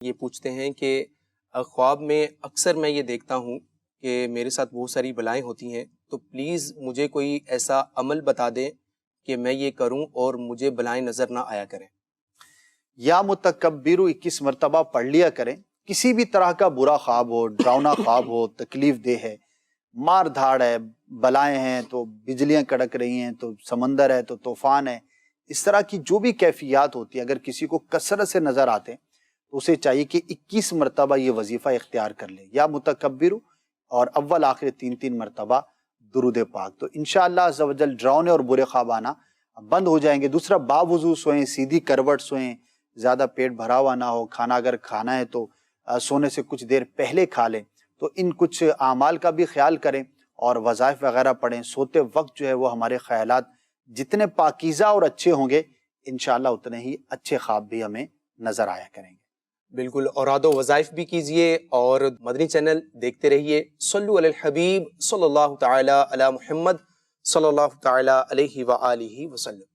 یہ پوچھتے ہیں کہ خواب میں اکثر میں یہ دیکھتا ہوں کہ میرے ساتھ بہت ساری بلائیں ہوتی ہیں، تو پلیز مجھے کوئی ایسا عمل بتا دیں کہ میں یہ کروں اور مجھے بلائیں نظر نہ آیا کریں۔ یا متکبر 21 مرتبہ پڑھ لیا کریں۔ کسی بھی طرح کا برا خواب ہو، ڈراؤنا خواب ہو، تکلیف دہ ہے، مار دھاڑ ہے، بلائیں ہیں تو بجلیاں کڑک رہی ہیں، تو سمندر ہے تو طوفان ہے، اس طرح کی جو بھی کیفیات ہوتی ہیں اگر کسی کو کثرت سے نظر آتے ہیں تو اسے چاہیے کہ 21 مرتبہ یہ وظیفہ اختیار کر لے، یا متکبر، اور اول آخر 3 مرتبہ درود پاک۔ تو انشاءاللہ عز و جل ڈراؤنے اور برے خواب آنا بند ہو جائیں گے۔ دوسرا، باوضو سوئیں، سیدھی کروٹ سوئیں، زیادہ پیٹ بھرا ہوا نہ ہو، کھانا اگر کھانا ہے تو سونے سے کچھ دیر پہلے کھا لیں۔ تو ان کچھ اعمال کا بھی خیال کریں اور وظائف وغیرہ پڑھیں۔ سوتے وقت جو ہے وہ ہمارے خیالات جتنے پاکیزہ اور اچھے ہوں گے انشاءاللہ اتنے ہی اچھے خواب بھی ہمیں نظر آیا کریں گے۔ بالکل، اوراد و وظائف بھی کیجئے اور مدنی چینل دیکھتے رہیے۔ صلو علی الحبیب صلی اللہ تعالی علی محمد صلی اللہ تعالی علیہ وآلہ وسلم۔